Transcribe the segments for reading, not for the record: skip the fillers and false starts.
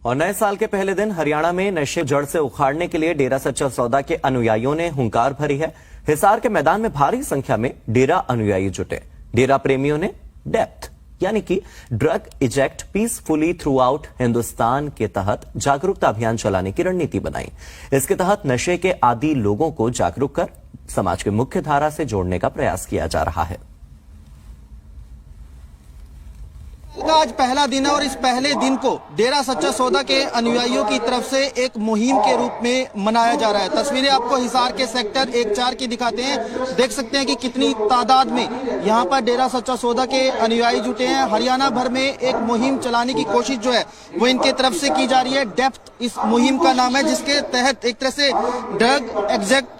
और नए साल के पहले दिन हरियाणा में नशे जड़ से उखाड़ने के लिए डेरा सच्चा सौदा के अनुयायियों ने हुंकार भरी है। हिसार के मैदान में भारी संख्या में डेरा अनुयायी जुटे। डेरा प्रेमियों ने डेप्थ यानी कि drug eject peacefully through out Hindustan के तहत जागरूकता अभियान चलाने की रणनीति बनाई। इसके तहत नशे के आदी लोगों को जागरूक कर समाज की मुख्य धारा से जोड़ने का प्रयास किया जा रहा है। आज पहला दिन है और इस पहले दिन को डेरा सच्चा सौदा के अनुयायियों की तरफ से एक मुहिम के रूप में मनाया जा रहा है। तस्वीरें आपको हिसार के सेक्टर 1-4 की दिखाते हैं। देख सकते हैं कि कितनी तादाद में यहाँ पर डेरा सच्चा सौदा के अनुयायी जुटे हैं। हरियाणा भर में एक मुहिम चलाने की कोशिश जो है वो इनके तरफ से की जा रही है। डेप्थ इस मुहिम का नाम है, जिसके तहत एक तरह से drug exact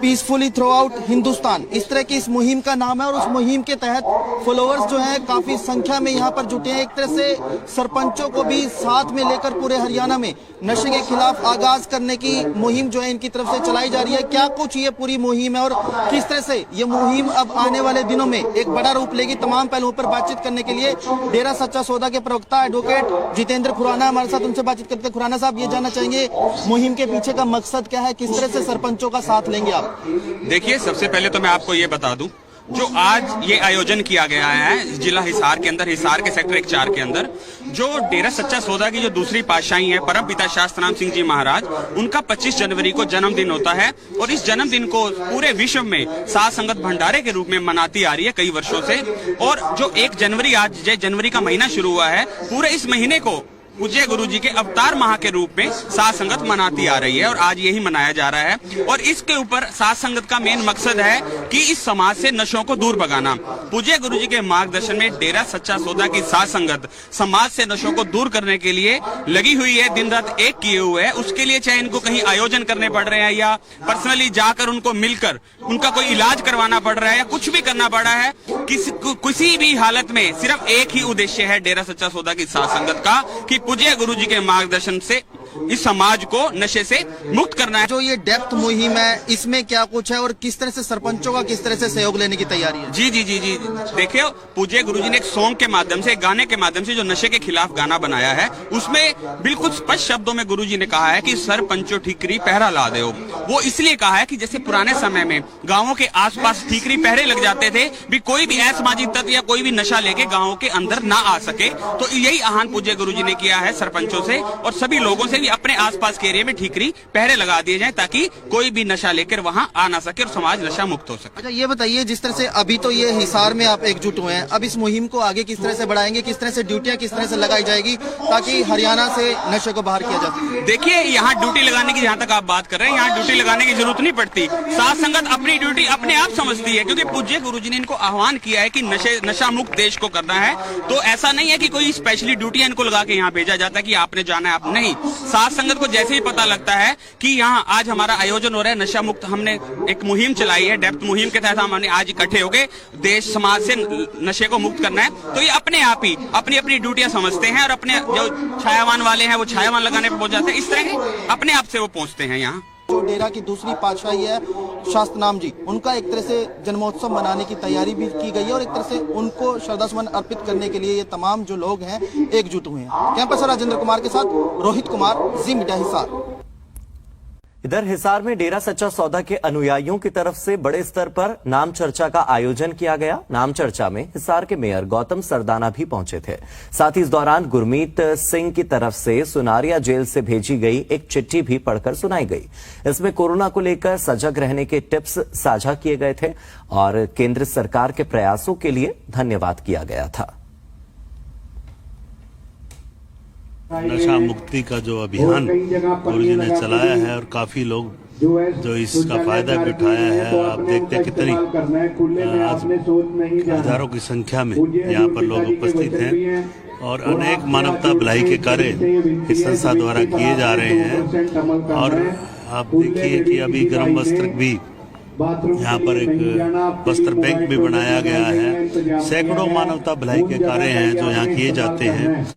peacefully throw out Hindustan, इस तरह की इस मुहिम का नाम है। और उस मुहिम के तहत फॉलोअर्स जो हैं काफी संख्या में यहाँ पर जुटे हैं। एक तरह से सरपंचों को भी साथ में लेकर पूरे हरियाणा में नशे के खिलाफ आगाज करने की मुहिम जो है इनकी तरफ से चलाई जा रही है। क्या कुछ ये पूरी मुहिम है और किस तरह से ये मुहिम अब आने वाले दिनों में एक बड़ा रूप लेगी, तमाम पहलुओं पर बातचीत करने के लिए डेरा सच्चा सौदा के प्रवक्ता एडवोकेट जितेंद्र खुराना हमारे साथ, उनसे बातचीत करते हैं। खुराना साहब, ये जानना चाहेंगे मुहिम के पीछे का मकसद क्या है, किस तरह से सरपंचों का साथ लेंगे आप? देखिए, सबसे पहले तो मैं आपको ये बता दूं, जो आज ये आयोजन किया गया है जिला हिसार के अंदर, हिसार के सेक्टर 1-4 के अंदर, जो डेरा सच्चा सौदा की जो दूसरी पातशाही है परम पिता शास्त्राम सिंह जी महाराज, उनका 25 जनवरी को जन्मदिन होता है। और इस जन्मदिन को पूरे विश्व में साध संगत भंडारे के रूप में मनाती आ रही है कई वर्षों से। और जो 1 जनवरी, आज जनवरी का महीना शुरू हुआ है, पूरे इस महीने को पूज्य गुरु जी के अवतार माह के रूप में साध संगत मनाती आ रही है और आज यही मनाया जा रहा है। और इसके ऊपर साध संगत का मेन मकसद है कि इस समाज से नशों को दूर भगाना। पूज्य गुरु जी के मार्गदर्शन में डेरा सच्चा सौदा की साध संगत समाज से नशों को दूर करने के लिए लगी हुई है, दिन रात एक किए हुए है। उसके लिए चाहे इनको कहीं आयोजन करने पड़ रहे हैं या पर्सनली जाकर उनको मिलकर उनका कोई इलाज करवाना पड़ रहा है या कुछ भी करना पड़ रहा है, किसी भी हालत में सिर्फ एक ही उद्देश्य है डेरा सच्चा सौदा की साध संगत का कि पूज्य गुरु जी के मार्गदर्शन से इस समाज को नशे से मुक्त करना है। जो ये डेप्थ मुहिम है, इसमें क्या कुछ है और किस तरह से सरपंचों का किस तरह से सहयोग लेने की तैयारी है? जी, देखिए, पूज्य गुरु जी ने एक सॉन्ग के माध्यम से, एक गाने के माध्यम से जो नशे के खिलाफ गाना बनाया है, उसमें बिल्कुल स्पष्ट शब्दों में गुरु जी ने कहा है कि सरपंचों ठीकरी पहरा ला दो। वो इसलिए कहा है कि जैसे पुराने समय में गाँवों के आसपास ठीकरी पहरे लग जाते थे, भी कोई भी असामाजिक तत्व या कोई भी नशा लेके गाँव के अंदर ना आ सके। तो यही आह्वान पूज्य गुरु जी ने किया है सरपंचों से और सभी लोगों से अपने आसपास के एरिया में ठीकरी पहरे लगा दिए जाएं ताकि कोई भी नशा लेकर वहां आ ना सके और समाज नशा मुक्त हो सके। अच्छा, ये बताइए, जिस तरह से अभी तो ये हिसार में आप एकजुट हुए हैं, अब इस मुहिम को आगे किस तरह से बढ़ाएंगे, किस तरह से ड्यूटियां किस तरह से लगाई जाएगी ताकि हरियाणा से नशे को बाहर किया जा सके? देखिए, यहाँ ड्यूटी लगाने की जहाँ तक आप बात कर रहे हैं, यहाँ ड्यूटी लगाने की जरूरत नहीं पड़ती। साध संगत अपनी ड्यूटी अपने आप समझती है, क्योंकि पूज्य गुरु जी ने इनको आह्वान किया है कि नशा मुक्त देश को करना है। तो ऐसा नहीं है कि कोई स्पेशली ड्यूटियां इनको लगा के यहाँ भेजा जाता है कि आपने जाना है, आप नहीं। साध संगत को जैसे ही पता लगता है कि यहाँ आज हमारा आयोजन हो रहा है नशा मुक्त, हमने एक मुहिम चलाई है, डेप्थ मुहिम के तहत हमने आज इकट्ठे हो गए, देश समाज से नशे को मुक्त करना है, तो ये अपने आप ही अपनी अपनी ड्यूटियां समझते हैं और अपने जो छायावान वाले हैं वो छायावान लगाने पर पहुंच जाते हैं। इस तरह के अपने आप से वो पहुंचते हैं यहाँ। जो डेरा की दूसरी पातशाही है शास्त्रनाम जी, उनका एक तरह से जन्मोत्सव मनाने की तैयारी भी की गई है और एक तरह से उनको श्रद्धासुमन अर्पित करने के लिए ये तमाम जो लोग हैं एकजुट हुए हैं। कैंपस से राजेंद्र कुमार के साथ रोहित कुमार, जी मीडिया हिसार। इधर हिसार में डेरा सच्चा सौदा के अनुयायियों की तरफ से बड़े स्तर पर नाम चर्चा का आयोजन किया गया। नाम चर्चा में हिसार के मेयर गौतम सरदाना भी पहुंचे थे। साथ ही इस दौरान गुरमीत सिंह की तरफ से सुनारिया जेल से भेजी गई एक चिट्ठी भी पढ़कर सुनाई गई। इसमें कोरोना को लेकर सजग रहने के टिप्स साझा किए गए थे और केंद्र सरकार के प्रयासों के लिए धन्यवाद किया गया था। नशा मुक्ति का जो अभियान गुरु जी ने चलाया है और काफी लोग जो इसका फायदा भी उठाया है, आप देखते हैं कितनी हजारों की संख्या में यहाँ पर लोग उपस्थित हैं और अनेक मानवता भलाई के कार्य इस संस्था द्वारा किए जा रहे हैं। और आप देखिए कि अभी गर्म वस्त्र भी यहाँ पर एक वस्त्र बैंक भी बनाया गया है। सैकड़ों मानवता भलाई के कार्य हैं जो यहाँ किए जाते हैं।